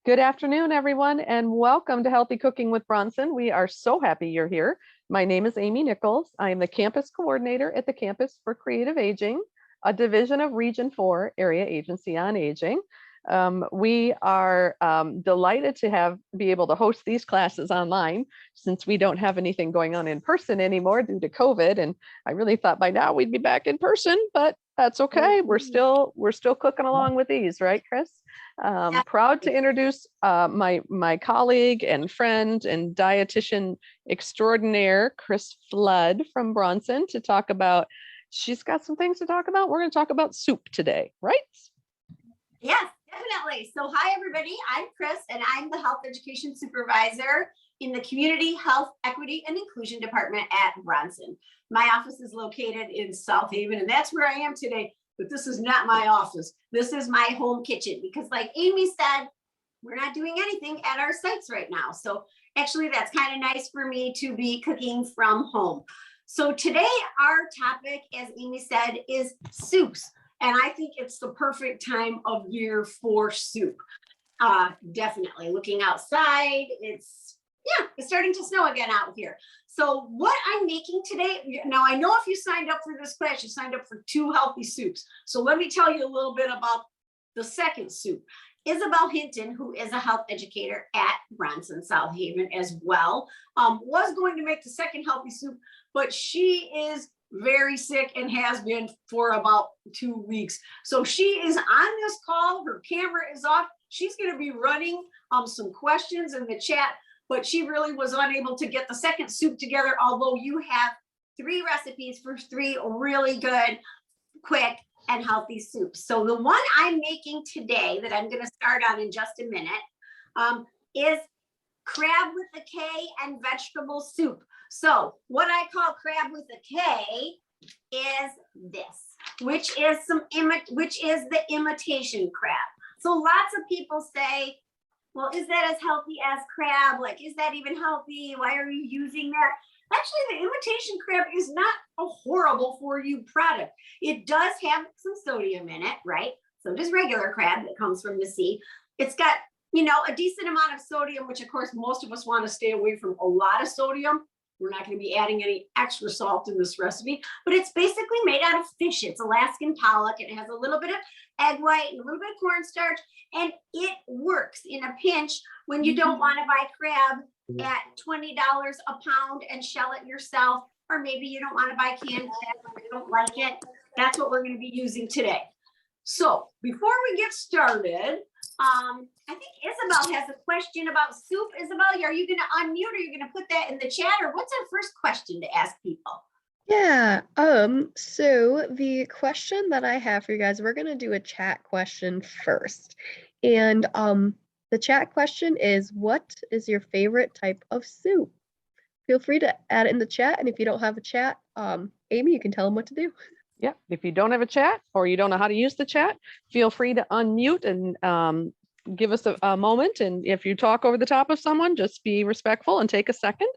Good afternoon, everyone, and welcome to Healthy Cooking with Bronson. We are so happy you're here. My name is Amy Nichols. I am the campus coordinator at the Campus for Creative Aging, a division of Region 4 Area Agency on Aging. We are delighted to be able to host these classes online since we don't have anything going on in person anymore due to COVID. And I really thought by now we'd be back in person, but that's okay. We're still cooking along with these, right, Chris? Proud to introduce my colleague and friend and dietitian extraordinaire, Chris Flood from Bronson, to talk about. She's got some things to talk about. We're going to talk about soup today, right? Yes, definitely. So hi, everybody. I'm Chris, and I'm the health education supervisor in the Community Health Equity and Inclusion Department at Bronson. My office is located in South Haven, and that's where I am today. But this is not my office. This is my home kitchen because, like Amy said, we're not doing anything at our sites right now. So actually, that's kind of nice for me to be cooking from home. So today, our topic, as Amy said, is soups. And I think it's the perfect time of year for soup. Definitely looking outside, it's starting to snow again out here. So what I'm making today, now I know if you signed up for this class, you signed up for 2 healthy soups. So let me tell you a little bit about the second soup. Isabel Hinton, who is a health educator at Bronson South Haven as well, was going to make the second healthy soup, but she is very sick and has been for about 2 weeks. So she is on this call. Her camera is off. She's going to be running some questions in the chat, but she really was unable to get the second soup together, although you have 3 recipes for 3 really good, quick, and healthy soups. So the one I'm making today that I'm going to start on in just a minute is crab with a K and vegetable soup. So what I call crab with a K is this, which is the imitation crab. So lots of people say, well, is that as healthy as crab? Like, is that even healthy? Why are you using that? Actually, the imitation crab is not a horrible for you product. It does have some sodium in it, right? So does regular crab that comes from the sea. It's got, a decent amount of sodium, which of course, most of us want to stay away from a lot of sodium. We're not going to be adding any extra salt in this recipe, but it's basically made out of fish. It's Alaskan pollock, and it has a little bit of egg white and a little bit of cornstarch, and it works in a pinch when you don't want to buy crab at $20 a pound and shell it yourself, or maybe you don't want to buy canned crab or you don't like it. That's what we're going to be using today. So before we get started, I think Isabel has a question about soup. Isabel, are you going to unmute, or are you going to put that in the chat, or what's our first question to ask people? Yeah, so the question that I have for you guys, we're going to do a chat question first. And the chat question is, what is your favorite type of soup? Feel free to add it in the chat, and if you don't have a chat, Amy, you can tell them what to do. Yeah, if you don't have a chat or you don't know how to use the chat, feel free to unmute and give us a moment. And if you talk over the top of someone, just be respectful and take a second.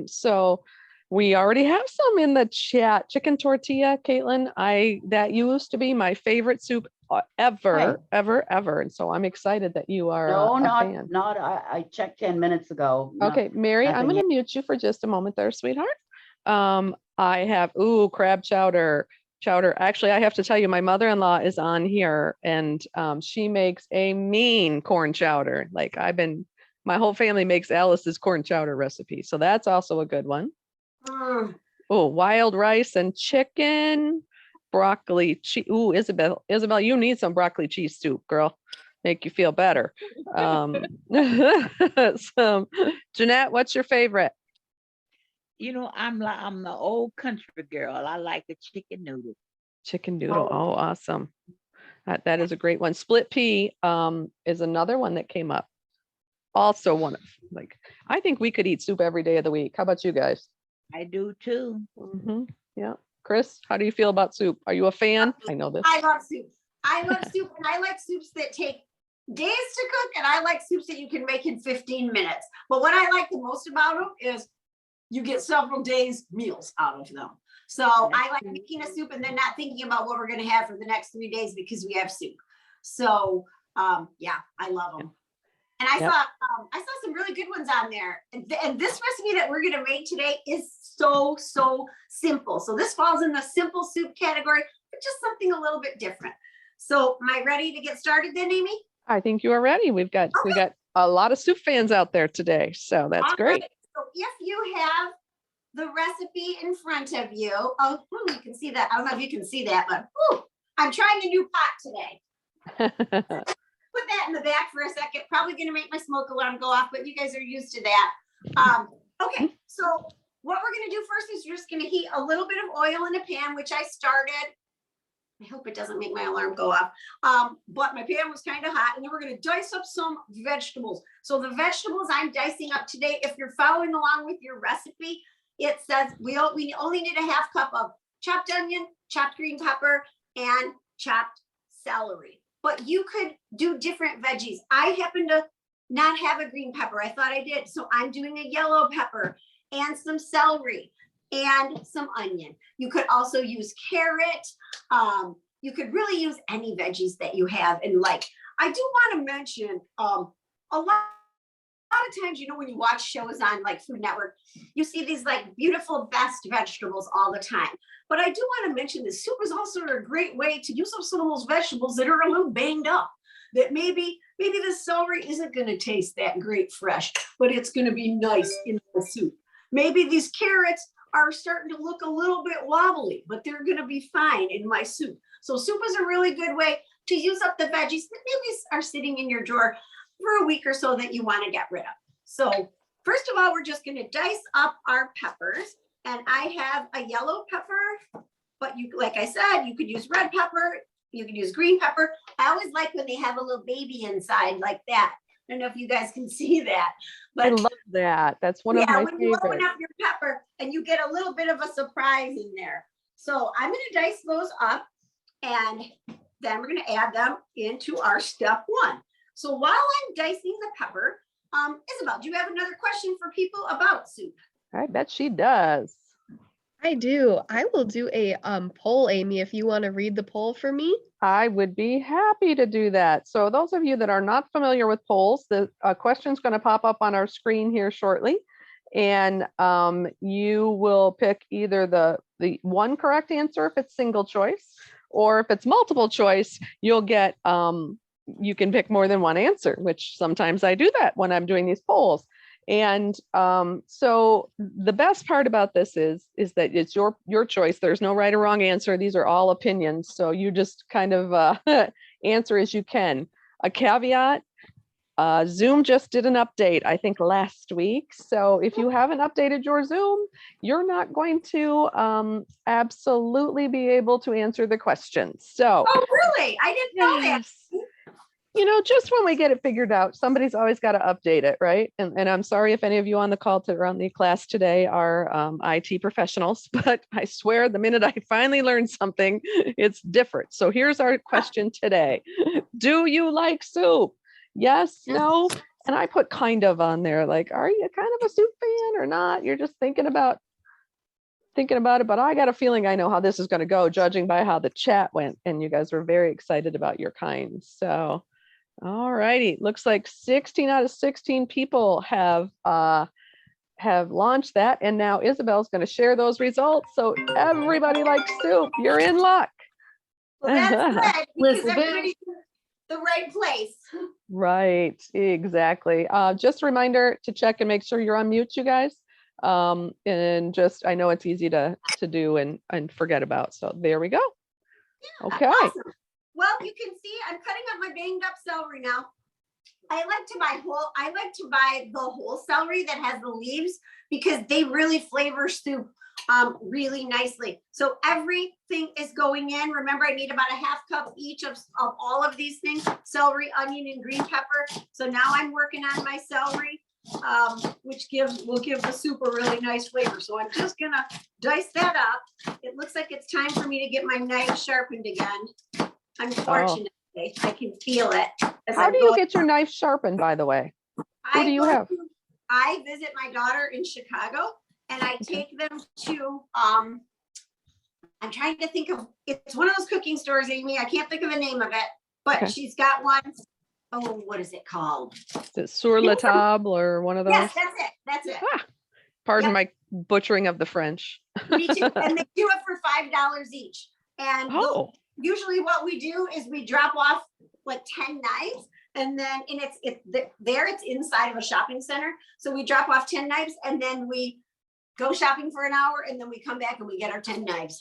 So we already have some in the chat. Chicken tortilla, Caitlin, that used to be my favorite soup ever. And so I'm excied that you are a fan. I checked 10 minutes ago. Okay, Mary, I'm going to mute you for just a moment there, sweetheart. I have, crab chowder. Actually, I have to tell you, my mother-in-law is on here, and she makes a mean corn chowder. Like my whole family makes Alice's corn chowder recipe. So that's also a good one. Wild rice and chicken, broccoli cheese. Isabel, you need some broccoli cheese soup, girl. Make you feel better. So, Jeanette, what's your favorite? I'm the old country girl. I like the chicken noodle. Chicken noodle. Oh, awesome. That is a great one. Split pea is another one that came up. Also one of, I think we could eat soup every day of the week. How about you guys? I do too. Yeah. Chris, how do you feel about soup? Are you a fan? I know this. I love soup. And I like soups that take days to cook, and I like soups that you can make in 15 minutes. But what I like the most about them is you get several days meals out of them. So I like making a soup and then not thinking about what we're going to have for the next 3 days because we have soup. So I love them. And I Yep. saw some really good ones on there. And this recipe that we're gonna make today is so simple. So this falls in the simple soup category, but just something a little bit different. So am I ready to get started then, Amy? I think you are ready. We got a lot of soup fans out there today, so that's All great. right. So if you have the recipe in front of you, oh, you can see that. I don't know if you can see that, but I'm trying a new pot today. Put that in the back for a second. Probably going to make my smoke alarm go off, but you guys are used to that. Okay, so what we're going to do first is you're just going to heat a little bit of oil in a pan, which I started. I hope it doesn't make my alarm go off. But my pan was kind of hot, and then we're going to dice up some vegetables. So the vegetables I'm dicing up today, if you're following along with your recipe, it says we only need a half cup of chopped onion, chopped green pepper, and chopped celery. But you could do different veggies. I happen to not have a green pepper. I thought I did. So I'm doing a yellow pepper and some celery and some onion. You could also use carrot. You could really use any veggies that you have and like. I do want to mention a lot of times, you know, when you watch shows on like Food Network, you see these like beautiful best vegetables all the time. But I do want to mention this soup is also a great way to use up some of those vegetables that are a little banged up. That maybe the celery isn't going to taste that great fresh, but it's going to be nice in the soup. Maybe these carrots are starting to look a little bit wobbly, but they're going to be fine in my soup. So soup is a really good way to use up the veggies that maybe are sitting in your drawer for a week or so that you want to get rid of. So first of all, we're just going to dice up our peppers. And I have a yellow pepper, but you, like I said, you could use red pepper. You can use green pepper. I always like when they have a little baby inside like that. I don't know if you guys can see that, but I love that. That's one of my when you open favorites. up your pepper and you get a little bit of a surprise in there. So I'm going to dice those up and then we're going to add them into our step one. So while I'm dicing the pepper, Isabel, do you have another question for people about soup? I bet she does. I do. I will do a poll, Amy, if you want to read the poll for me. I would be happy to do that. So those of you that are not familiar with polls, the question is going to pop up on our screen here shortly. And you will pick either the one correct answer if it's single choice, or if it's multiple choice, you'll get, you can pick more than one answer, which sometimes I do that when I'm doing these polls. And so the best part about this is that it's your choice. There's no right or wrong answer. These are all opinions. So you just kind of answer as you can. A caveat, Zoom just did an update, I think last week. So if you haven't updated your Zoom, you're not going to absolutely be able to answer the questions. So, Oh, really? I didn't know that. yes. You know, just when we get it figured out, somebody's always got to update it, right? And I'm sorry if any of you on the call to run the class today are IT professionals, but I swear the minute I finally learned something, it's different. So here's our question today. Do you like soup? Yes, no? And I put kind of on there, like, are you kind of a soup fan or not? You're just thinking about it, but I got a feeling I know how this is going to go, judging by how the chat went. And you guys were very excited about your kind. So all righty, looks like 16 out of 16 people have launched that, and now Isabel's going to share those results. So everybody likes soup. You're in luck. Well, that's good because Listen, everybody's in the right place. Right, exactly. Just a reminder to check and make sure you're on mute, you guys. And just, I know it's easy to do and forget about. So there we go. Okay. Awesome. Well, you can see I'm cutting up my banged up celery now. I like to buy the whole celery that has the leaves because they really flavor soup really nicely. So everything is going in. Remember, I need about a half cup each of all of these things: celery, onion, and green pepper. So now I'm working on my celery, which will give the soup a really nice flavor. So I'm just gonna dice that up. It looks like it's time for me to get my knife sharpened again. Unfortunately, I can feel it. How do you get your knife sharpened, by the way? Who do you have? I visit my daughter in Chicago and I take them to, I'm trying to think of, it's one of those cooking stores, Amy. I can't think of the name of it, but Okay. she's got one. oh, what is it called? Is it sur la table or one of those? Yes, that's it. That's it. Ah, pardon Yep. my butchering of the French. Me too. And they do it for $5 each. And Oh, usually what we do is we drop off like 10 knives, and then it's inside of a shopping center. So we drop off 10 knives, and then we go shopping for an hour, and then we come back and we get our 10 knives.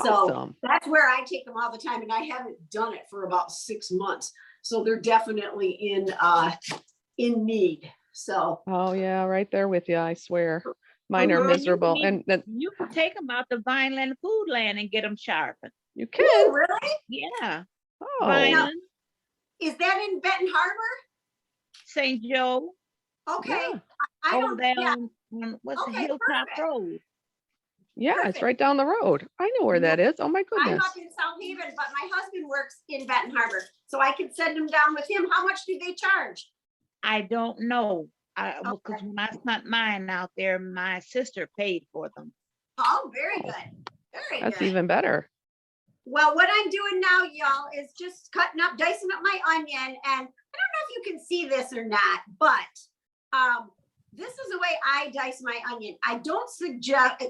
So awesome. that's where I take them all the time, and I haven't done it for about 6 months. So they're definitely in need. So Oh yeah, right there with you, I swear. Mine are Mhm. miserable. And then You can take them out the Vineland Food Land and get them sharpened. you Ooh, can. really? Yeah, Oh, Vineland, Is that in Benton Harbor? St. Joe, Okay. yeah. I over don't, there yeah, on what's the Okay, Hilltop perfect. Road. Yeah, it's Perfect. right down the road. I know where that is. Oh my I'm goodness. up in South Haven, but my husband works in Benton Harbor, so I could send him down with him. How much do they charge? I don't know. Because Okay. when I sent mine out there, my sister paid for them. Oh, very good. Very That's good. even better. Well, what I'm doing now, y'all, is just dicing up my onion. And I don't know if you can see this or not, but this is the way I dice my onion. I don't suggest,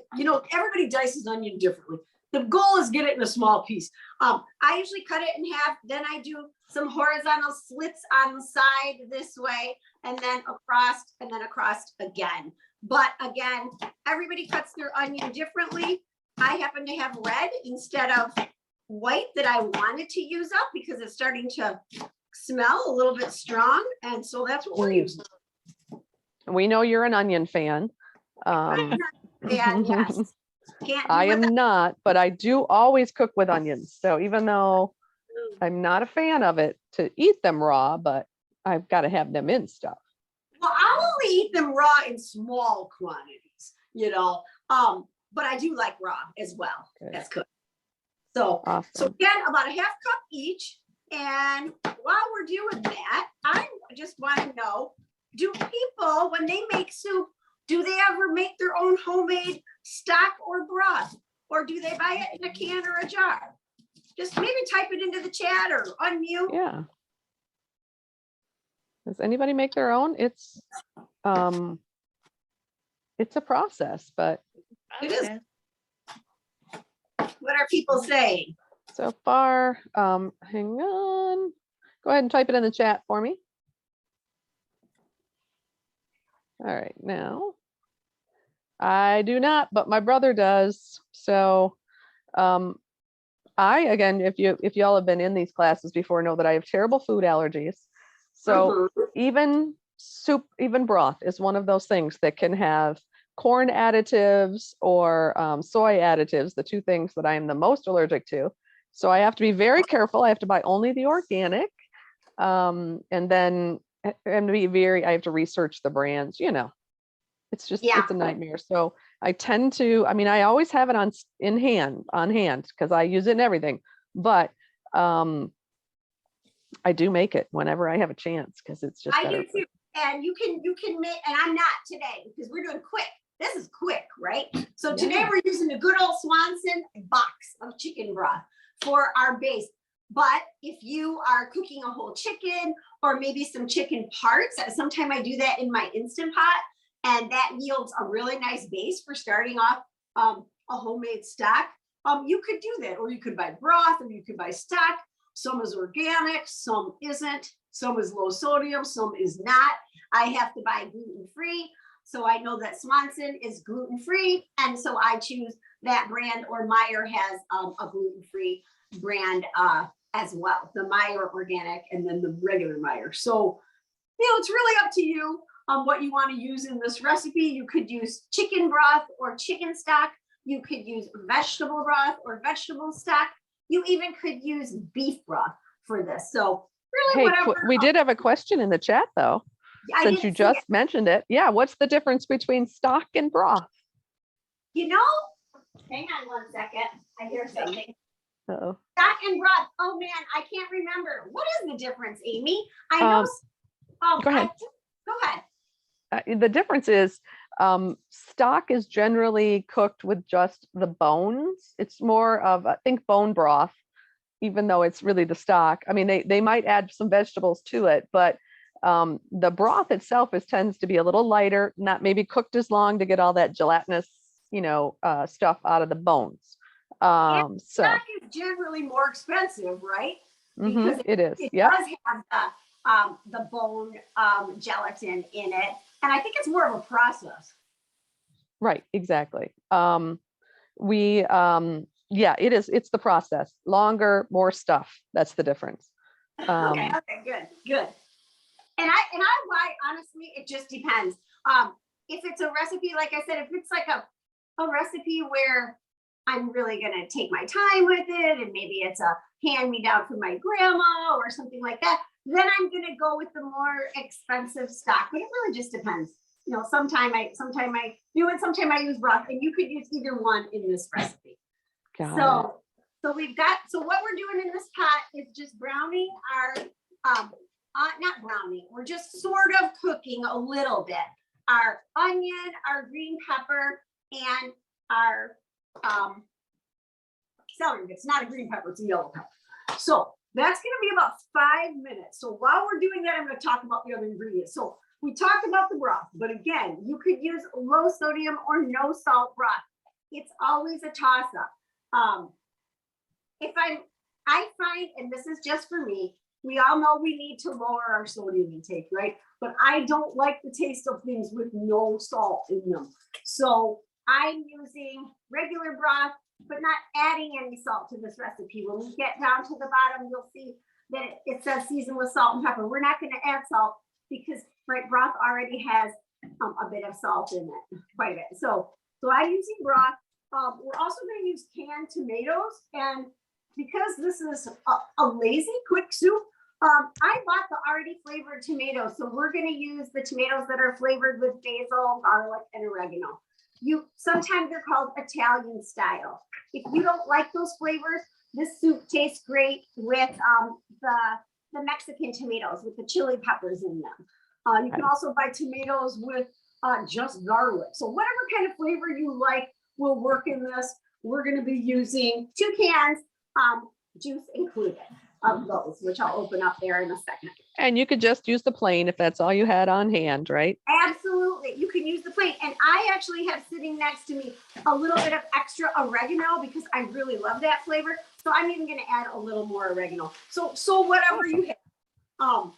everybody dices onion differently. The goal is get it in a small piece. I usually cut it in half. Then I do some horizontal slits on the side this way, and then across again. But again, everybody cuts their onion differently. I happen to have red instead of white that I wanted to use up because it's starting to smell a little bit strong. And so that's what we're using. We know you're an onion fan. Yeah, yes. Can't do I am without- not, but I do always cook with onions. So even though I'm not a fan of it to eat them raw, but I've got to have them in stuff. Well, I'll only eat them raw in small quantities, but I do like raw as well. Good. That's good. So Awesome. again, about a half cup each. And while we're doing that, I just want to know, do people, when they make soup, do they ever make their own homemade stock or broth? Or do they buy it in a can or a jar? Just maybe type it into the chat or unmute. Yeah. Does anybody make their own? It's a process, but It is. Okay. What are people saying? so far, hang on. Go ahead and type it in the chat for me. All right, now I do not, but my brother does. So again, if y'all have been in these classes before, know that I have terrible food allergies. So even soup, even broth is one of those things that can have corn additives or soy additives, the two things that I am the most allergic to. So I have to be very careful. I have to buy only the organic. And then I have to research the brands, it's just, Yeah. it's a nightmare. So I tend to, I always have it on hand because I use it in everything, but I do make it whenever I have a chance because it's just I better. do too. And you can make, and I'm not today because we're doing quick. This is quick, right? So today Yeah. we're using a good old Swanson box of chicken broth for our base. But if you are cooking a whole chicken or maybe some chicken parts, sometimes I do that in my Instant Pot, and that yields a really nice base for starting off a homemade stock. You could do that, or you could buy broth, or you could buy stock. Some is organic, some isn't, some is low sodium, some is not. I have to buy gluten-free. So I know that Swanson is gluten-free. And so I choose that brand, or Meyer has a gluten-free brand as well. The Meyer organic and then the regular Meyer. So, it's really up to you what you want to use in this recipe. You could use chicken broth or chicken stock. You could use vegetable broth or vegetable stock. You even could use beef broth for this. So really, Hey, whatever. we did have a question in the chat though, I since didn't you see just it. mentioned it. Yeah, what's the difference between stock and broth? Hang on one second. I hear something. Uh-oh. Stock and broth. Oh man, I can't remember. What is the difference, Amy? I know. Go ahead. Go ahead. The difference is stock is generally cooked with just the bones. It's more of, I think, bone broth even though it's really the stock. I mean, they might add some vegetables to it, but the broth itself tends to be a little lighter, not maybe cooked as long to get all that gelatinous, stuff out of the bones. And So stock is generally more expensive, right? mhm, Because it is. it Yep. does have the bone gelatin in it, and I think it's more of a process. Right, exactly. Yeah, it is. It's the process. Longer, more stuff. That's the difference. Okay, good. And why honestly, it just depends. If it's a recipe, like I said, if it's like a recipe where I'm really gonna take my time with it, and maybe it's a hand me down from my grandma or something like that, then I'm gonna go with the more expensive stock. But it really just depends. Sometime I do it, sometime I use broth, and you could use either one in this recipe. Got it. So what we're doing in this pot is just browning our not browning, we're just sort of cooking a little bit our onion, our green pepper, and our celery. It's not a green pepper, it's a yellow pepper. So that's going to be about 5 minutes. So while we're doing that, I'm going to talk about the other ingredients. So we talked about the broth, but again, you could use low sodium or no salt broth. It's always a toss up. I find, and this is just for me, we all know we need to lower our sodium intake, right? But I don't like the taste of things with no salt in them. So I'm using regular broth, but not adding any salt to this recipe. When we get down to the bottom, you'll see that it says season with salt and pepper. We're not going to add salt because broth already has a bit of salt in it, quite a bit. So I'm using broth. We're also going to use canned tomatoes, and because this is a lazy quick soup, I bought the already flavored tomatoes. So we're going to use the tomatoes that are flavored with basil, garlic, and oregano. Sometimes they're called Italian style. If you don't like those flavors, this soup tastes great with the Mexican tomatoes with the chili peppers in them. You can also buy tomatoes with just garlic. So whatever kind of flavor you like will work in this. We're going to be using 2 cans, juice included, of those, which I'll open up there in a second. And you could just use the plain if that's all you had on hand, right? Absolutely. You can use the plain. And I actually have sitting next to me a little bit of extra oregano because I really love that flavor. So I'm even going to add a little more oregano. So whatever you have.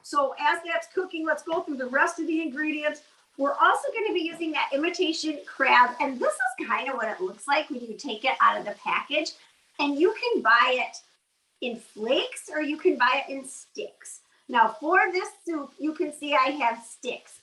So as that's cooking, let's go through the rest of the ingredients. We're also going to be using that imitation crab. And this is kind of what it looks like when you take it out of the package. And you can buy it in flakes or you can buy it in sticks. Now for this soup, you can see I have sticks.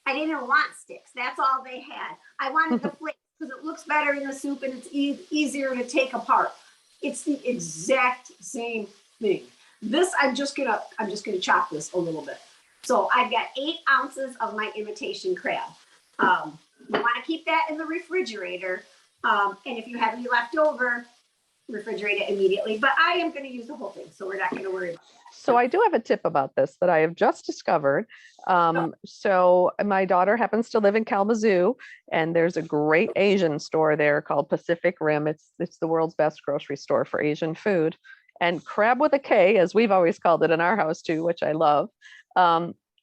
I didn't want sticks. That's all they had. I wanted the flakes because it looks better in the soup and it's easier to take apart. It's the exact same thing. This, I'm just gonna chop this a little bit. So I've got 8 ounces of my imitation crab. You want to keep that in the refrigerator. And if you have any left over, refrigerate it immediately. But I am going to use the whole thing, so we're not going to worry about that. So I do have a tip about this that I have just discovered. So my daughter happens to live in Kalamazoo, and there's a great Asian store there called Pacific Rim. It's the world's best grocery store for Asian food. And crab with a K, as we've always called it in our house too, which I love,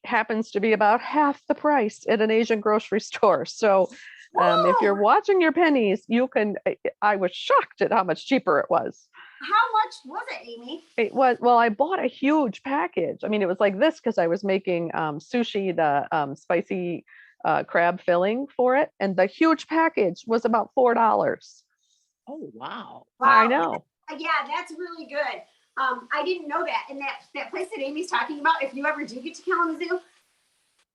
happens to be about half the price at an Asian grocery store. So if you're watching your pennies, you can, I was shocked at how much cheaper it was. How much was it, Amy? It was, well, I bought a huge package. I mean, it was like this because I was making sushi, the spicy crab filling for it. And the huge package was about $4. Oh, wow. I know. Yeah, that's really good. I didn't know that. And that place that Amy's talking about, if you ever do get to Kalamazoo,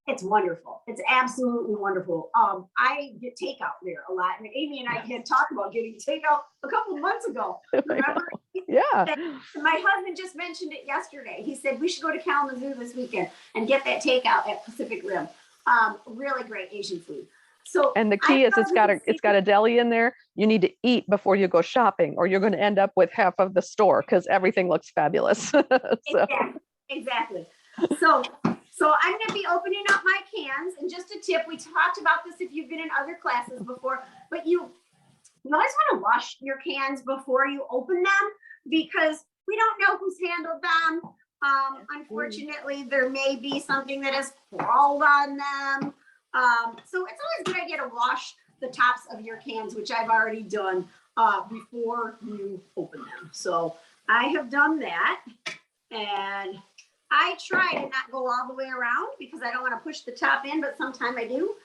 it's wonderful. It's absolutely wonderful. I get takeout there a lot. And Amy and I had talked about getting takeout a couple of months ago. Remember? Yeah. My husband just mentioned it yesterday. He said we should go to Kalamazoo this weekend and get that takeout at Pacific Rim. Really great Asian food. So, and the key is it's got a deli in there. You need to eat before you go shopping, or you're going to end up with half of the store because everything looks fabulous. Exactly. So I'm going to be opening up my cans, and just a tip, we talked about this if you've been in other classes before, but you always want to wash your cans before you open them because we don't know who's handled them. Unfortunately, there may be something that has crawled on them. So it's always a good idea to wash the tops of your cans, which I've already done before you open them. So I have done that, and I try to not go all the way around because I don't want to push the top in, but sometimes I do.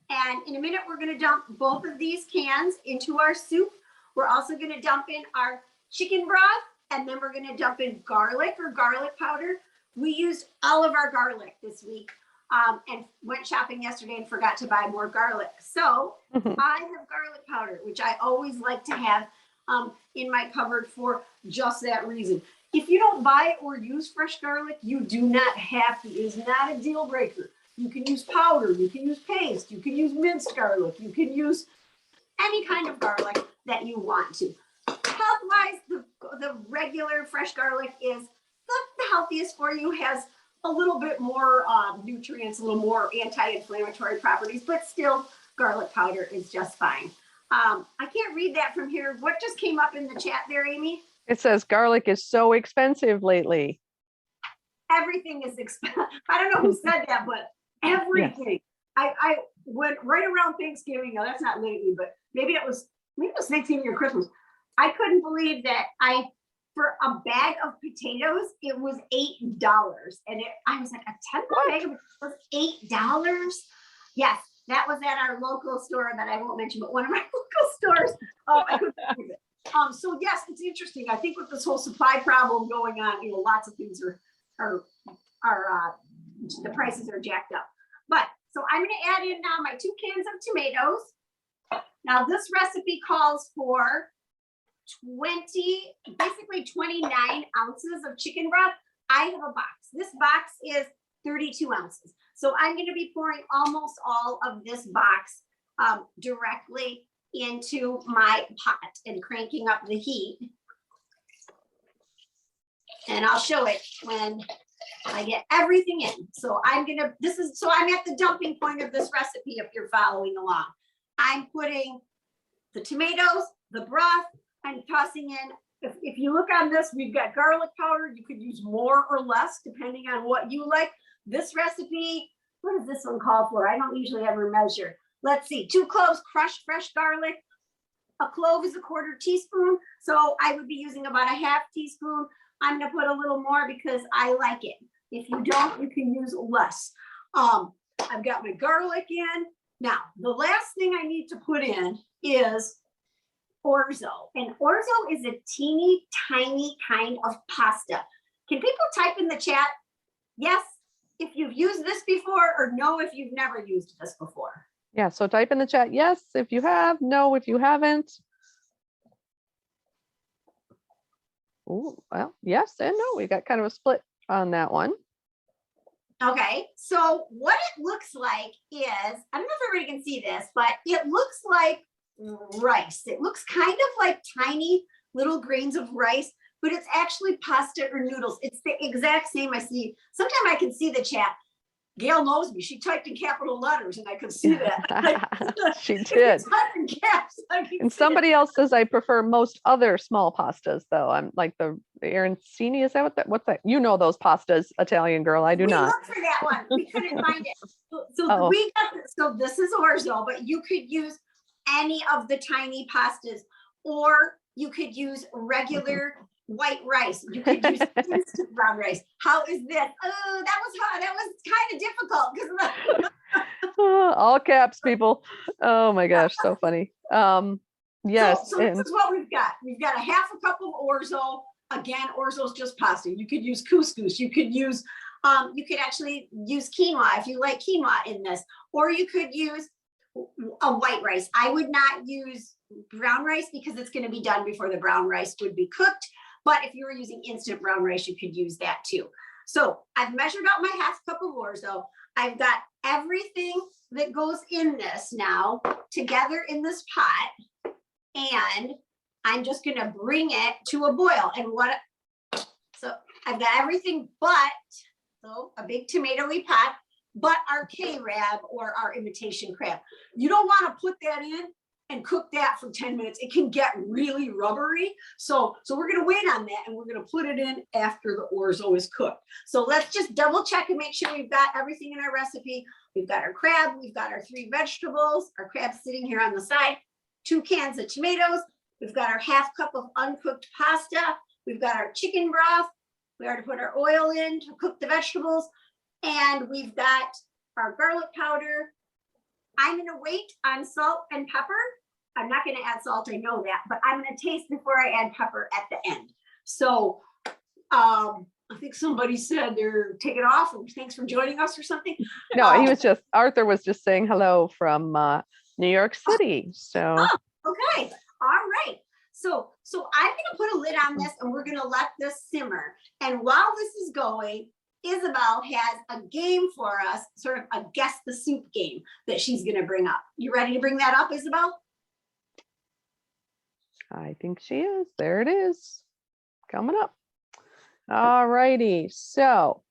And in a minute, we're going to dump both of these cans into our soup. We're also going to dump in our chicken broth, and then we're going to dump in garlic or garlic powder. We used all of our garlic this week and went shopping yesterday and forgot to buy more garlic. So I have garlic powder, which I always like to have in my cupboard for just that reason. If you don't buy or use fresh garlic, you do not have to. It is not a deal breaker. You can use powder, you can use paste, you can use minced garlic, you can use any kind of garlic that you want to. Health-wise, the regular fresh garlic is the healthiest for you, has a little bit more nutrients, a little more anti-inflammatory properties, but still garlic powder is just fine. I can't read that from here. What just came up in the chat there, Amy? It says garlic is so expensive lately. Everything is expensive. I don't know who said that, but everything. Yes. I went right around Thanksgiving. No, that's not lately, but maybe it was Thanksgiving or Christmas. I couldn't believe that for a bag of potatoes, it was $8. And I was like, a 10-pound bag of potatoes, $8? Yes, that was at our local store that I won't mention, but one of my local stores. I couldn't believe it. So yes, it's interesting. I think with this whole supply problem going on, lots of things are the prices are jacked up. But so I'm going to add in now my 2 cans of tomatoes. Now this recipe calls for 29 ounces of chicken broth. I have a box. This box is 32 ounces. So I'm going to be pouring almost all of this box directly into my pot and cranking up the heat. And I'll show it when I get everything in. So I'm at the dumping point of this recipe if you're following along. I'm putting the tomatoes, the broth, I'm tossing in, if you look on this, we've got garlic powder. You could use more or less depending on what you like. This recipe, what does this one call for? I don't usually ever measure. Let's see, 2 cloves crushed fresh garlic. A clove is a 1/4 teaspoon. So I would be using about a 1/2 teaspoon. I'm gonna put a little more because I like it. If you don't, you can use less. I've got my garlic in. Now, the last thing I need to put in is Orzo. And Orzo is a teeny tiny kind of pasta. Can people type in the chat, yes, if you've used this before, or no, if you've never used this before? Yeah, so type in the chat, yes, if you have, no, if you haven't. Oh, well, yes and no, we got kind of a split on that one. Okay, so what it looks like is, I don't know if everybody can see this, but it looks like rice. It looks kind of like tiny little grains of rice, but it's actually pasta or noodles. It's the exact same I see. Sometimes I can see the chat. Gail knows me. She typed in capital letters and I could see that. She did. In caps, and somebody else says I prefer most other small pastas though. I'm like the arancini, is that what's that? You know those pastas, Italian girl. I do not. We looked for that one. We couldn't find it. So this is Orzo, but you could use any of the tiny pastas, or you could use regular white rice. You could use instant brown rice. How is this? Oh, that was hard. That was kind of difficult because all caps, people. Oh my gosh, so funny. Yes. So this is what we've got. We've got a 1/2 cup of Orzo. Again, Orzo's just pasta. You could use couscous. You could use, you could actually use quinoa if you like quinoa in this, or you could use a white rice. I would not use brown rice because it's going to be done before the brown rice would be cooked. But if you were using instant brown rice, you could use that too. So I've measured out my 1/2 cup of Orzo. I've got everything that goes in this now together in this pot. And I'm just going to bring it to a boil. And so I've got everything so a big tomatoey pot, but our K-Rab or our imitation crab. You don't want to put that in and cook that for 10 minutes. It can get really rubbery. So we're gonna wait on that and we're gonna put it in after the orzo is cooked. So let's just double check and make sure we've got everything in our recipe. We've got our crab, we've got our 3 vegetables, our crab sitting here on the side, 2 cans of tomatoes. We've got our ½ cup of uncooked pasta. We've got our chicken broth. We already put our oil in to cook the vegetables. And we've got our garlic powder. I'm gonna wait on salt and pepper. I'm not gonna add salt, I know that, but I'm gonna taste before I add pepper at the end. So I think somebody said they're taking off, or thanks for joining us or something. No, Arthur was just saying hello from New York City. So Okay, all right. So I'm gonna put a lid on this and we're gonna let this simmer. And while this is going, Isabel has a game for us, sort of a guess the soup game that she's gonna bring up. You ready to bring that up, Isabel? I think she is. There it is. Coming up. All righty. So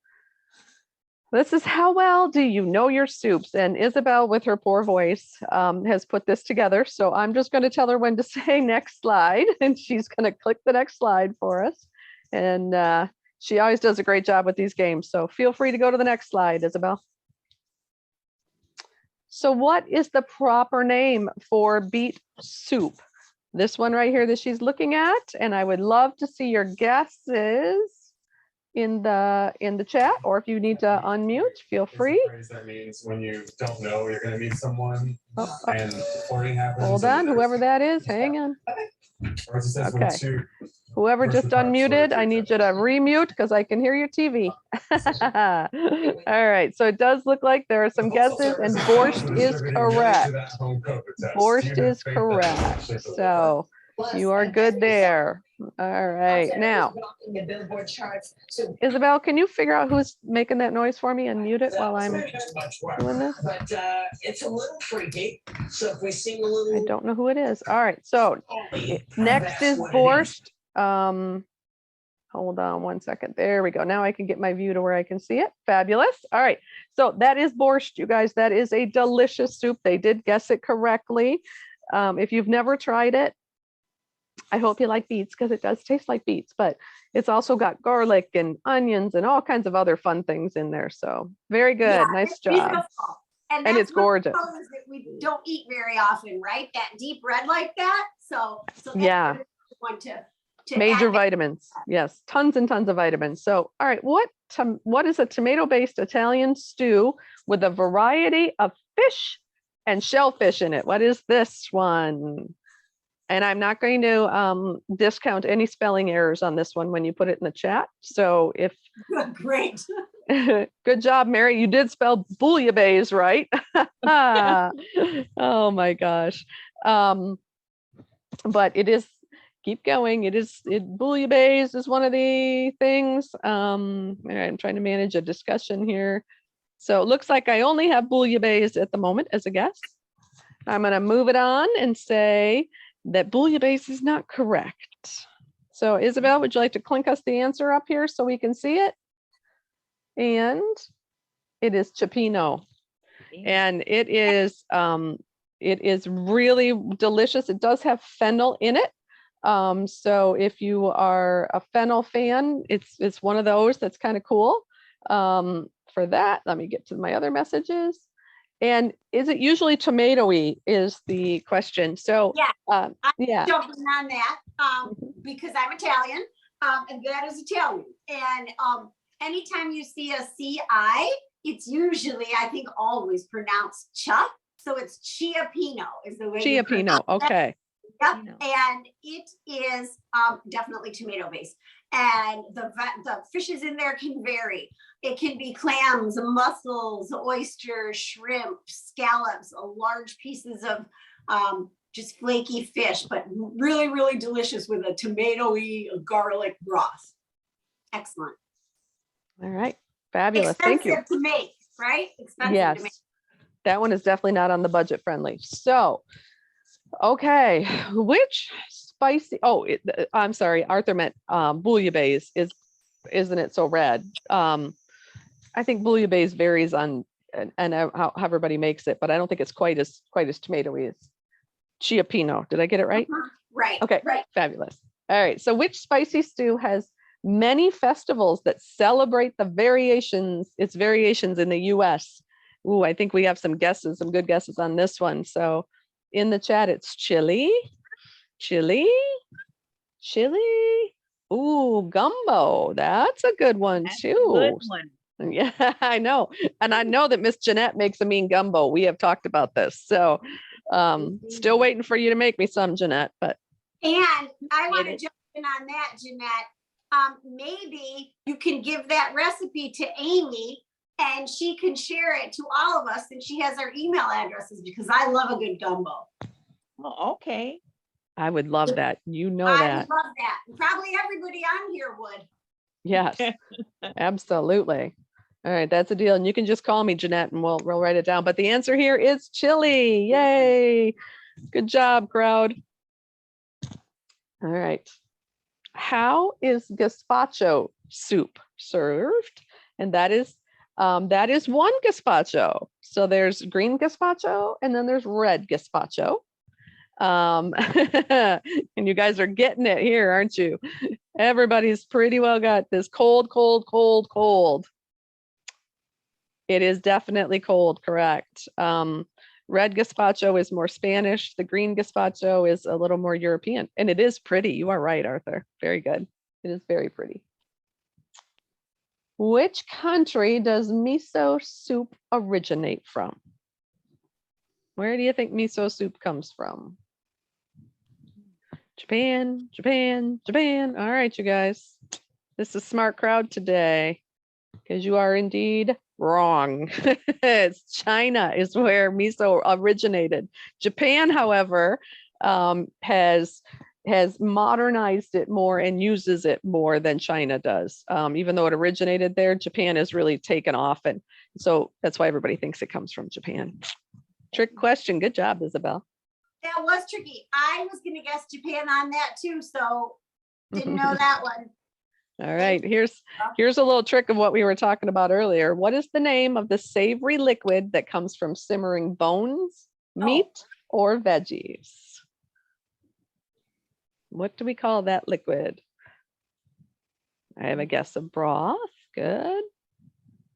this is how well do you know your soups? And Isabel, with her poor voice, has put this together. So I'm just going to tell her when to say next slide, and she's going to click the next slide for us. And she always does a great job with these games. So feel free to go to the next slide, Isabel. So what is the proper name for beet soup? This one right here that she's looking at, and I would love to see your guesses in the chat, or if you need to unmute, feel free. That means when you don't know you're going to meet someone Oh, and flirting happens. hold on, whoever that is, hang on. Or as it says, when Okay. two Whoever just person talks, unmuted, sort I of need you to treats remute because I can hear your TV. All right, so it does look like there are some guesses, and borscht is correct. Borscht is correct. So you are good there. All right, now, Isabel, can you figure out who's making that noise for me and mute it while I'm doing this? But it's a little freaky. So if we sing a I little. don't know who it is. All right, so next is borscht. Hold on one second. There we go. Now I can get my view to where I can see it. Fabulous. All right, so that is borscht, you guys. That is a delicious soup. They did guess it correctly. If you've never tried it, I hope you like beets, because it does taste like beets, but it's also got garlic and onions and all kinds of other fun things in there. So very good. Yeah, Nice it's job. beautiful. And And it's that's one of the gorgeous. colors that we don't eat very often, right? That deep red like that. So that's Yeah. a good one to Major add. vitamins. Yes, tons and tons of vitamins. So, all right, what is a tomato-based Italian stew with a variety of fish and shellfish in it? What is this one? And I'm not going to discount any spelling errors on this one when you put it in the chat. So if Great. good job, Mary, you did spell bouillabaisse right. Oh my gosh. But it is, keep going. Bouillabaisse is one of the things. All right, I'm trying to manage a discussion here. So it looks like I only have bouillabaisse at the moment as a guess. I'm going to move it on and say that bouillabaisse is not correct. So Isabel, would you like to clink us the answer up here so we can see it? And it is cioppino. And it is really delicious. It does have fennel in it. So if you are a fennel fan, it's one of those that's kind of cool. For that, let me get to my other messages. And is it usually tomatoey is the question. So Yeah. yeah. Jumping on that because I'm Italian, and that is Italian. And anytime you see a CI, it's usually, I think, always pronounced chup. So it's cioppino is the way. Cioppino. Okay. Yep. And it is definitely tomato based. And the fishes in there can vary. It can be clams, mussels, oysters, shrimp, scallops, large pieces of just flaky fish, but really, really delicious with a tomatoey garlic broth. Excellent. All right. Fabulous. Thank you. Expensive to make, right? Expensive Yes. to make. That one is definitely not on the budget friendly. So, okay, which spicy, I'm sorry, Arthur meant bouillabaisse isn't it so red? I think bouillabaisse varies on and how everybody makes it, but I don't think it's quite as tomatoey Chiapino. Did I get it right? Right. Okay, Right. fabulous. All right, so which spicy stew has many festivals that celebrate its variations in the US? Ooh, I think we have some guesses, some good guesses on this one. So in the chat, it's chili, chili, chili. Ooh, gumbo. That's a good one That's a good too. one. Yeah, I know. And I know that Miss Jeanette makes a mean gumbo. We have talked about this. So still waiting for you to make me some, Jeanette, but And I want to it. jump in on that, Jeanette. Maybe you can give that recipe to Amy and she can share it to all of us, and she has our email addresses, because I love a good gumbo. Oh, okay. I would love that. You know I that. would love that. Probably everybody on here would. Yes, absolutely. All right, that's a deal. And you can just call me, Jeanette, and we'll write it down. But the answer here is chili. Yay. Good job, crowd. All right. How is gazpacho soup served? And that is one gazpacho. So there's green gazpacho and then there's red gazpacho. And you guys are getting it here, aren't you? Everybody's pretty well got this cold, cold, cold, cold. It is definitely cold, correct. Red gazpacho is more Spanish. The green gazpacho is a little more European, and it is pretty. You are right, Arthur. Very good. It is very pretty. Which country does miso soup originate from? Where do you think miso soup comes from? Japan, Japan, Japan. All right, you guys. This is a smart crowd today, because you are indeed wrong. It's China is where miso originated. Japan, however, has modernized it more and uses it more than China does. Even though it originated there, Japan has really taken off, and so that's why everybody thinks it comes from Japan. Trick question. Good job, Isabel. That was tricky. I was going to guess Japan on that too, so didn't know that one. All right, here's a little trick of what we were talking about earlier. What is the name of the savory liquid that comes from simmering bones, meat, or veggies? What do we call that liquid? I have a guess of broth. Good.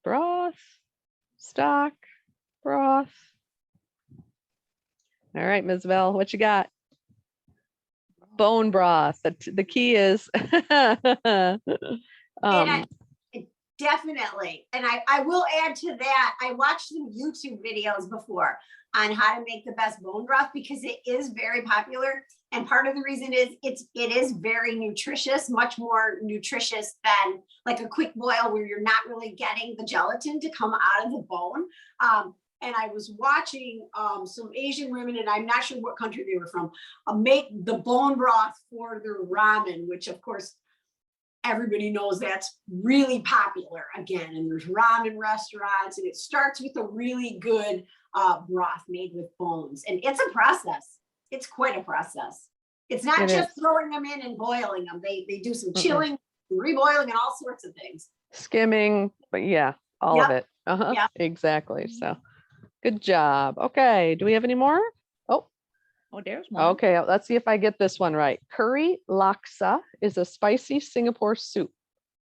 Broth, stock, broth. All right, Ms. Bell, what you got? Bone broth. The key is Definitely. And I will add to that, I watched some YouTube videos before on how to make the best bone broth, because it is very popular. And part of the reason is it is very nutritious, much more nutritious than like a quick boil where you're not really getting the gelatin to come out of the bone. And I was watching some Asian women, and I'm not sure what country they were from, make the bone broth for their ramen, which of course, everybody knows that's really popular again. And there's ramen restaurants, and it starts with a really good broth made with bones. And it's a process. It's quite a process. It's not just throwing them in and boiling them. They do some chilling, reboiling, and all sorts of things. Skimming, but yeah, all of it. Exactly. So good job. Okay, do we have any more? Oh, there's one. Okay, let's see if I get this one right. Curry laksa is a spicy Singapore soup.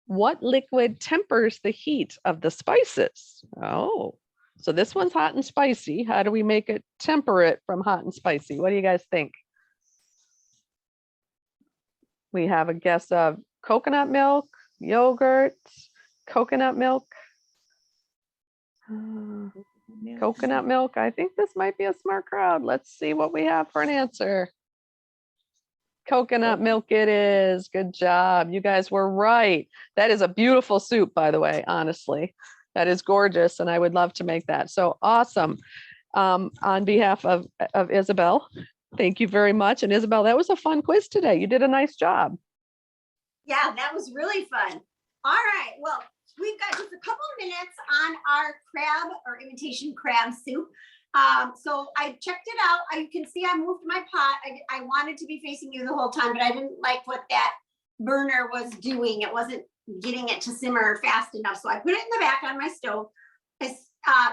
What liquid tempers the heat of the spices? Oh, so this one's hot and spicy. How do we make it temperate from hot and spicy? What do you guys think? We have a guess of coconut milk, yogurt, coconut milk. Coconut milk. I think this might be a smart crowd. Let's see what we have for an answer. Coconut milk it is. Good job. You guys were right. That is a beautiful soup, by the way, honestly. That is gorgeous, and I would love to make that. So awesome. On behalf of Isabel, thank you very much. And Isabel, that was a fun quiz today. You did a nice job. Yeah, that was really fun. All right. Well, we've got just a couple of minutes on our crab or imitation crab soup. So I checked it out. You can see I moved my pot. I wanted to be facing you the whole time, but I didn't like what that burner was doing. It wasn't getting it to simmer fast enough. So I put it in the back on my stove. The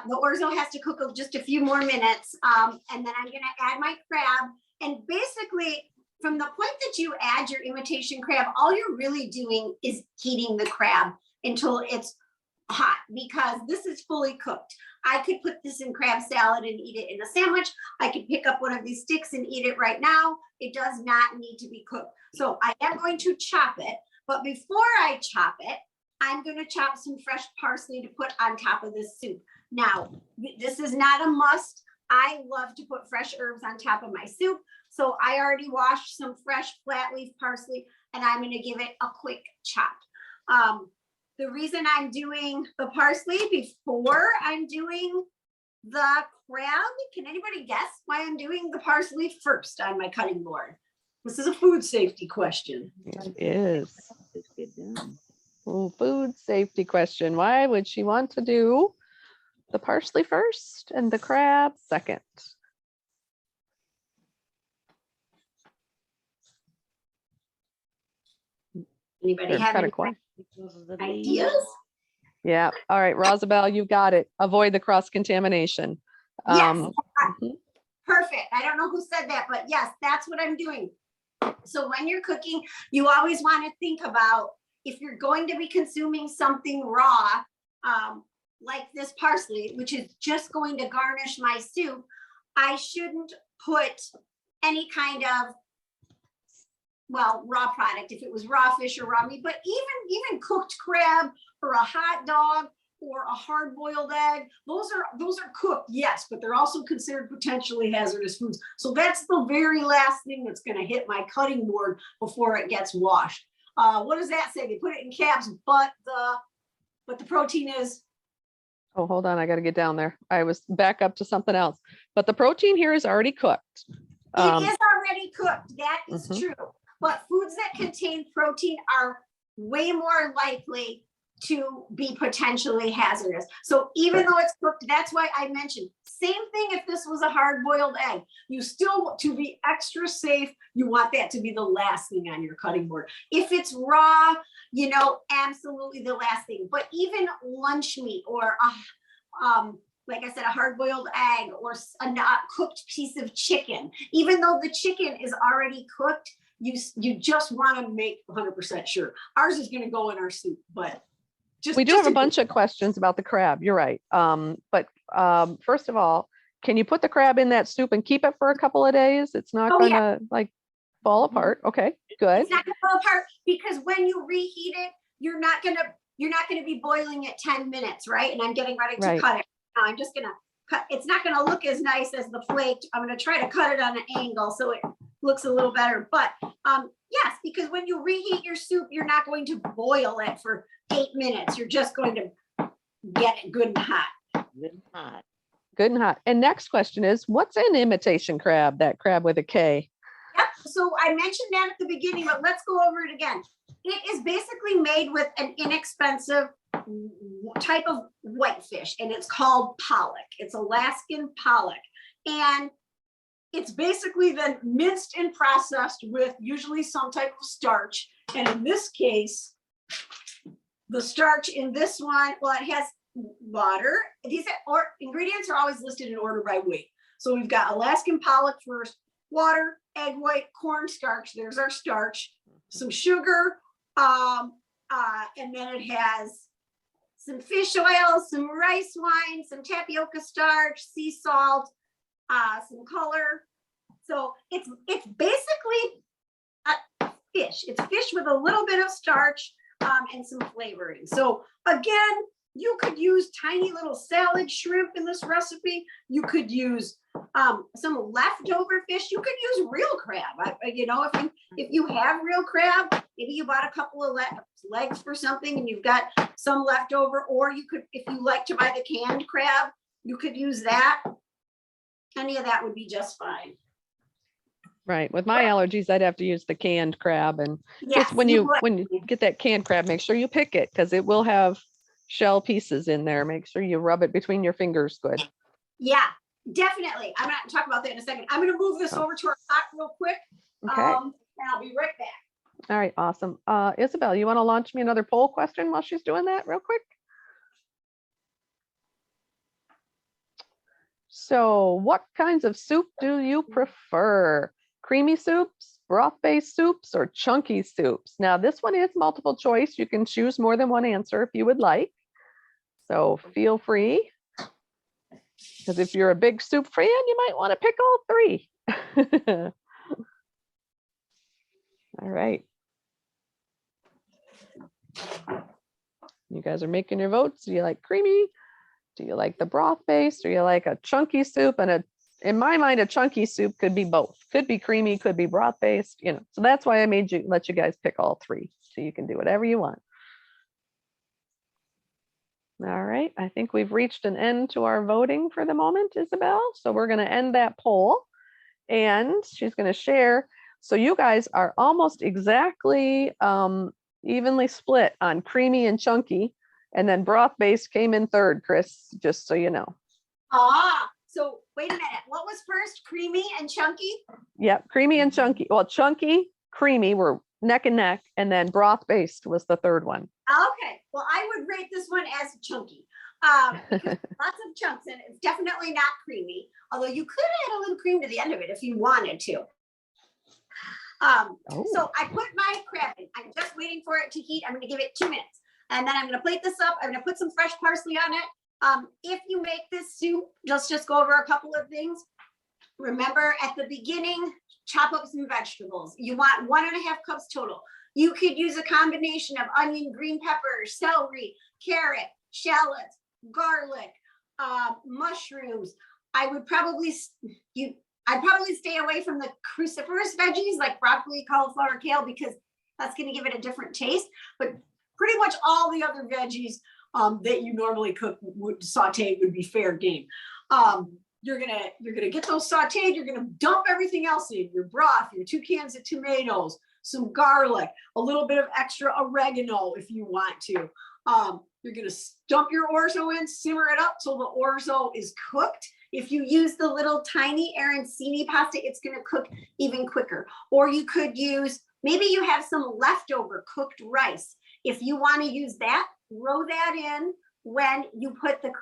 orzo has to cook just a few more minutes. And then I'm going to add my crab. And basically, from the point that you add your imitation crab, all you're really doing is heating the crab until it's hot, because this is fully cooked. I could put this in crab salad and eat it in a sandwich. I could pick up one of these sticks and eat it right now. It does not need to be cooked. So I am going to chop it, but before I chop it, I'm going to chop some fresh parsley to put on top of this soup. Now, this is not a must. I love to put fresh herbs on top of my soup. So I already washed some fresh flat leaf parsley, and I'm going to give it a quick chop. The reason I'm doing the parsley before I'm doing the crab, can anybody guess why I'm doing the parsley first on my cutting board? This is a food safety question. It is. Just get done. Oh, food safety question. Why would she want to do the parsley first and the crab second? Anybody They're have kind any of quiet. Because of the leaves. ideas? Yeah. All right, Rosabelle, you got it. Avoid the cross contamination. Yes. Mhm. Perfect. I don't know who said that, but yes, that's what I'm doing. So when you're cooking, you always want to think about, if you're going to be consuming something raw, like this parsley, which is just going to garnish my soup, I shouldn't put any kind of, well, raw product, if it was raw fish or raw meat, but even cooked crab or a hot dog or a hard-boiled egg, those are cooked, yes, but they're also considered potentially hazardous foods. So that's the very last thing that's going to hit my cutting board before it gets washed. What does that say? They put it in caps, but the protein is. Oh, hold on. I got to get down there. I was back up to something else, but the protein here is already cooked. It is already cooked. That is Mhm. true. But foods that contain protein are way more likely to be potentially hazardous. So even though it's cooked, that's why I mentioned, same thing if this was a hard-boiled egg. You still, to be extra safe, you want that to be the last thing on your cutting board. If it's raw, absolutely the last thing. But even lunch meat or like I said, a hard-boiled egg or a not cooked piece of chicken, even though the chicken is already cooked, you just want to make 100% sure. Ours is going to go in our soup, but We do have a bunch of questions about the crab. You're right. But first of all, can you put the crab in that soup and keep it for a couple of days? It's not going to like fall apart. Okay, good. It's not going to fall apart, because when you reheat it, you're not going to be boiling it 10 minutes, right? And I'm getting ready to Right. cut it. Now I'm just going to cut. It's not going to look as nice as the flaked. I'm going to try to cut it on an angle so it looks a little better. But yes, because when you reheat your soup, you're not going to boil it for 8 minutes. You're just going to get it good and hot. Good and hot. Good and hot. And next question is, what's an imitation crab? That crab with a K. Yep. So I mentioned that at the beginning, but let's go over it again. It is basically made with an inexpensive type of whitefish, and it's called pollock. It's Alaskan pollock. And it's basically then minced and processed with usually some type of starch. And in this case, the starch in this one, well, it has water. These ingredients are always listed in order by weight. So we've got Alaskan pollock first, water, egg white, cornstarch. There's our starch, some sugar, and then it has some fish oil, some rice wine, some tapioca starch, sea salt, some color. So it's basically a fish. It's fish with a little bit of starch and some flavoring. So again, you could use tiny little salad shrimp in this recipe. You could use some leftover fish. You could use real crab. If you have real crab, maybe you bought a couple of legs for something and you've got some leftover, or you could, if you like to buy the canned crab, you could use that. Any of that would be just fine. Right. With my allergies, I'd have to use the canned crab. And Yes, just when you get that canned crab, make sure you pick it, because it will have shell pieces in there. Make sure you rub it between your fingers good. Yeah, definitely. I'm going to talk about that in a second. I'm going to move this over to our pot real quick. Okay. And I'll be right back. All right. Awesome. Isabel, you want to launch me another poll question while she's doing that real quick? So what kinds of soup do you prefer? creamy soups, broth-based soups, or chunky soups. Now, this one is multiple choice. You can choose more than one answer if you would like. So feel free. Because if you're a big soup fan, you might want to pick all three. All right. You guys are making your votes. Do you like creamy? Do you like the broth based? Or you like a chunky soup? And in my mind, a chunky soup could be both. Could be creamy, could be broth based, you know. So that's why I let you guys pick all three. So you can do whatever you want. All right, I think we've reached an end to our voting for the moment, Isabel. So we're going to end that poll and she's going to share. So you guys are almost exactly evenly split on creamy and chunky. And then broth based came in third, Chris, just so you know. So wait a minute. What was first, creamy and chunky? Yep, creamy and chunky. Well, chunky, creamy were neck and neck, and then broth based was the third one. Okay, well, I would rate this one as chunky. Because lots of chunks in it. It's definitely not creamy, although you could add a little cream to the end of it if you wanted to. So I put my crab in. I'm just waiting for it to heat. I'm going to give it 2 minutes. And then I'm going to plate this up. I'm going to put some fresh parsley on it. If you make this soup, let's just go over a couple of things. Remember, at the beginning, chop up some vegetables. You want 1.5 cups total. You could use a combination of onion, green pepper, celery, carrot, shallots, garlic, mushrooms. I'd probably stay away from the cruciferous veggies like broccoli, cauliflower, kale, because that's going to give it a different taste. But pretty much all the other veggies that you normally cook saute would be fair game. You're gonna get those sauteed. You're gonna dump everything else in your broth, your 2 cans of tomatoes, some garlic, a little bit of extra oregano if you want to. You're gonna dump your orzo in, simmer it up till the orzo is cooked. If you use the little tiny arancini pasta, it's gonna cook even quicker. Or you could use, maybe you have some leftover cooked rice. If you want to use that, throw that in when you put the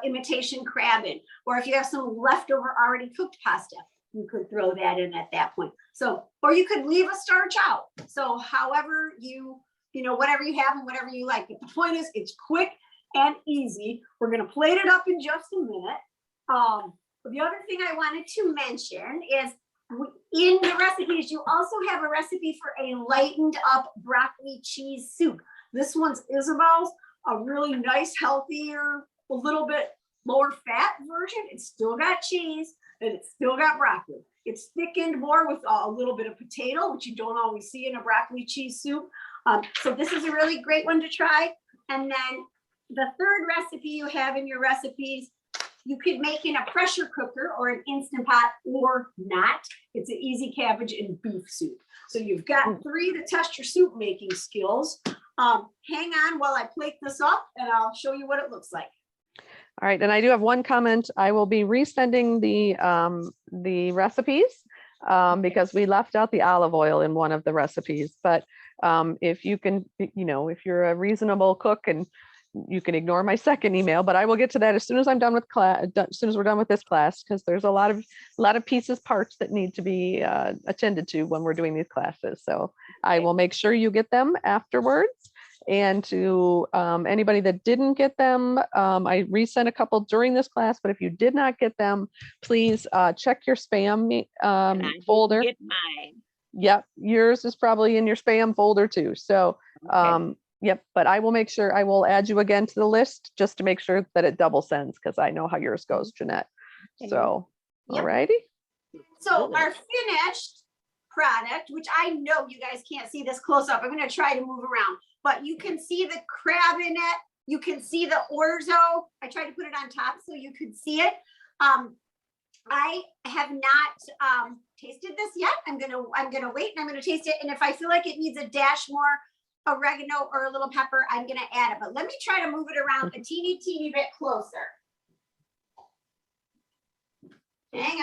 imitation crab in. Or if you have some leftover already cooked pasta, you could throw that in at that point. So, or you could leave a starch out. So however you know, whatever you have and whatever you like. But the point is, it's quick and easy. We're going to plate it up in just a minute. The other thing I wanted to mention is in the recipes, you also have a recipe for a lightened up broccoli cheese soup. This one's Isabel's, a really nice, healthier, a little bit lower fat version. It's still got cheese and it's still got broccoli. It's thickened more with a little bit of potato, which you don't always see in a broccoli cheese soup. So this is a really great one to try. And then the third recipe you have in your recipes, you could make in a pressure cooker or an Instant Pot or not. It's an easy cabbage and beef soup. So you've got 3 to test your soup making skills. Hang on while I plate this up and I'll show you what it looks like. All right, and I do have one comment. I will be resending the recipes because we left out the olive oil in one of the recipes. But if you can, if you're a reasonable cook, and you can ignore my second email, but I will get to that as soon as I'm done with class, as soon as we're done with this class, because there's a lot of pieces, parts that need to be attended to when we're doing these classes. So I will make sure you get them afterwards. And to anybody that didn't get them, I resent a couple during this class, but if you did not get them, please check your spam folder. Get mine. Yep, yours is probably in your spam folder too. So Okay. yep, but I will make sure I will add you again to the list just to make sure that it double sends, because I know how yours goes, Jeanette. So, Yep. all righty. So our finished product, which I know you guys can't see this close up. I'm going to try to move around, but you can see the crab in it. You can see the orzo. I tried to put it on top so you could see it. I have not tasted this yet. I'm gonna wait and I'm gonna taste it. And if I feel like it needs a dash more oregano or a little pepper, I'm gonna add it. But let me try to move it around a teeny bit closer. Hang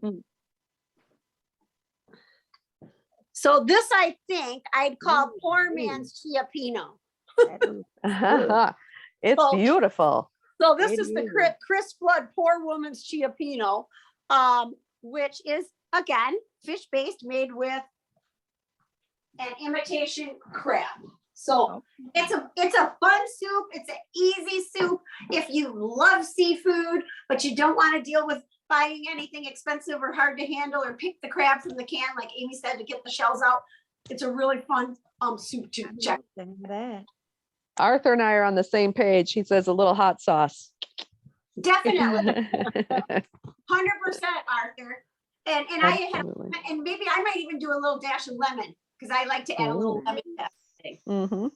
on. So this, I think I'd call poor man's Chiapino. It's So- beautiful. So this It is the is. Chris Flood Poor Woman's Chiapino, which is again, fish-based, made with an imitation crab. So it's a fun soup. It's an easy soup. If you love seafood, but you don't want to deal with buying anything expensive or hard to handle, or pick the crab from the can, like Amy said, to get the shells out, it's a really fun soup to check. Arthur and I are on the same page. He says a little hot sauce. Definitely, 100%, Arthur. And I have, Absolutely. and maybe I might even do a little dash of lemon, because I like to add a little Ooh. lemon to everything. Mm-hmm.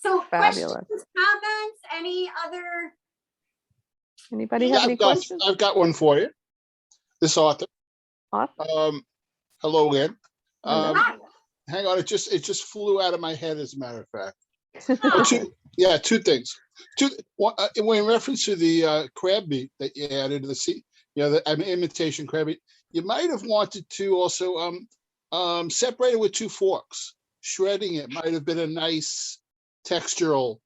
So Fabulous. questions, comments, any other? Anybody Yeah, have any questions? I've got one for you. This author. Awesome. Hello again. Hello. Hang on, it just flew out of my head, as a matter of fact. Oh, Two things. In reference to the crab meat that you added to the sea, the imitation crab meat, you might have wanted to also separate it with 2 forks. Shredding it might have been a nice textural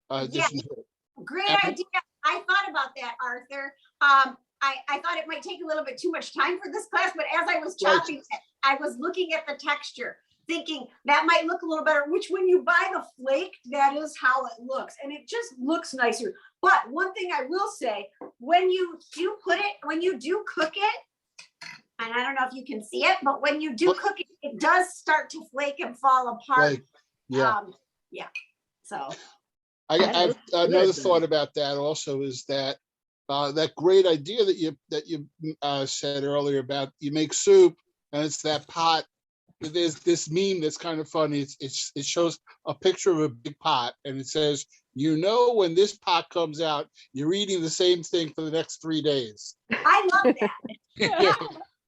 addition to it. great idea. I thought about that, Arthur. I thought it might take a little bit too much time for this class, but as I was chopping it, I was looking at the texture, thinking that might look a little better, which when you buy the flaked, that is how it looks. And it just looks nicer. But one thing I will say, when you do cook it, and I don't know if you can see it, but when you do cook it, it does start to flake and fall apart. Like, yeah. So. I've another thought about that also is that that great idea that you said earlier about you make soup and it's that pot. There's this meme that's kind of funny. It shows a picture of a big pot and it says, when this pot comes out, you're eating the same thing for the next 3 days. I love that.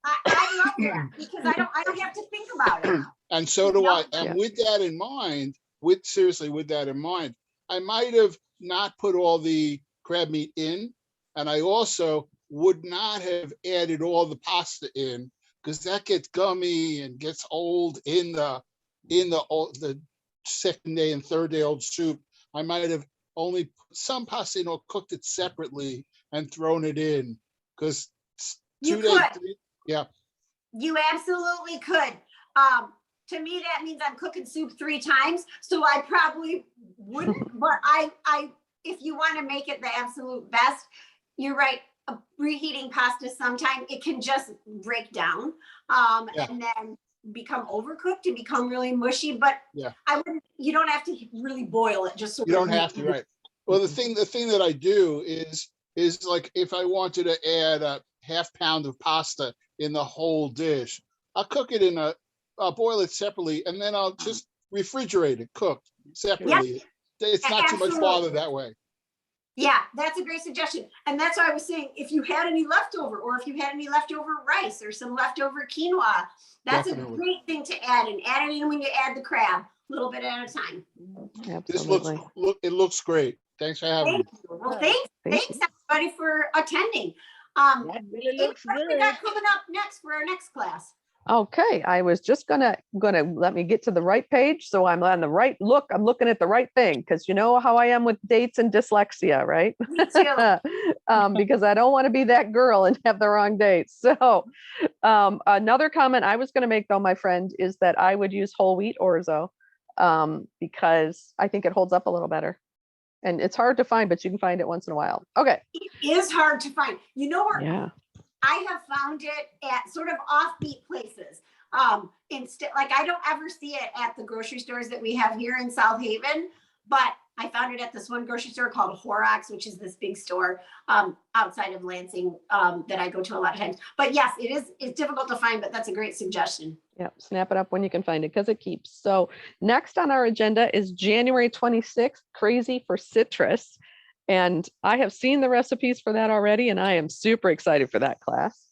I love that because I don't have to think about it. And so do I. And with that in mind, with that in mind, I might have not put all the crab meat in, and I also would not have added all the pasta in because that gets gummy and gets old in the second day and third day old soup. I might have only put some pasta in or cooked it separately and thrown it in because 2 days. Yeah. You absolutely could. To me, that means I'm cooking soup 3 times. So I probably wouldn't, but if you want to make it the absolute best, you're right. Reheating pasta sometime, it can just break down and then become overcooked and become really mushy. But you don't have to really boil it. Just so you don't have to, right? Well, the thing that I do is like if I wanted to add a half pound of pasta in the whole dish, I'll cook it I'll boil it separately, and then I'll just refrigerate it, cooked separately. Yep. It's not too much bother that way. Yeah, that's a great suggestion. And that's why I was saying, if you had any leftover, or if you had any leftover rice or some leftover quinoa, that's Definitely. A great thing to add. And add it in when you add the crab, a little bit at a time. Absolutely. It looks great. Thanks for having me. Well, thanks everybody for attending. That really looks what good. we got coming up next for our next class? Okay, I was just gonna let me get to the right page so I'm on the right look. I'm looking at the right thing because you know how I am with dates and dyslexia, right? Me too. Because I don't want to be that girl and have the wrong dates. So another comment I was going to make though, my friend, is that I would use whole wheat orzo because I think it holds up a little better. And it's hard to find, but you can find it once in a while. Okay. It is hard to find. You know where? Yeah. I have found it at sort of offbeat places. Instead, like I don't ever see it at the grocery stores that we have here in South Haven, but I found it at this one grocery store called Horrocks, which is this big store outside of Lansing that I go to a lot of times. But yes, it's difficult to find, but that's a great suggestion. Yep, snap it up when you can find it because it keeps. So next on our agenda is January 26th, Crazy for Citrus. And I have seen the recipes for that already, and I am super excited for that class.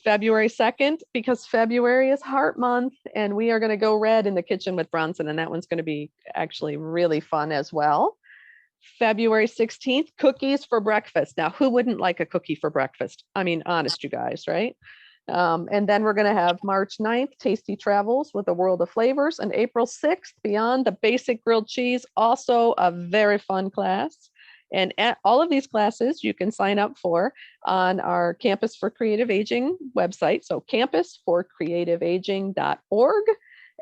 February 2nd, because February is Heart Month, and we are going to go red in the kitchen with Bronson, and that one's going to be actually really fun as well. February 16th, cookies for breakfast. Now, who wouldn't like a cookie for breakfast? I mean, honest, you guys, right? And then we're going to have March 9th, Tasty Travels with a World of Flavors, and April 6th, Beyond the Basic Grilled Cheese, also a very fun class. And all of these classes you can sign up for on our Campus for Creative Aging website. So campusforcreativeaging.org.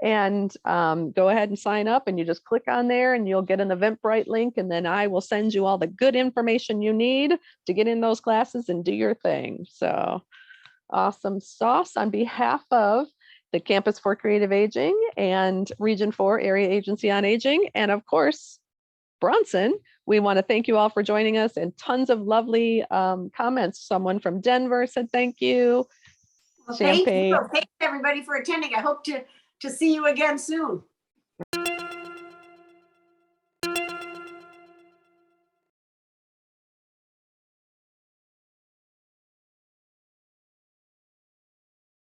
And go ahead and sign up, and you just click on there and you'll get an Eventbrite link, and then I will send you all the good information you need to get in those classes and do your thing. So awesome sauce. On behalf of the Campus for Creative Aging and Region 4 Area Agency on Aging, and of course, Bronson, we want to thank you all for joining us, and tons of lovely comments. Someone from Denver said thank you. Well, Champagne. thank you everybody for attending. I hope to see you again soon.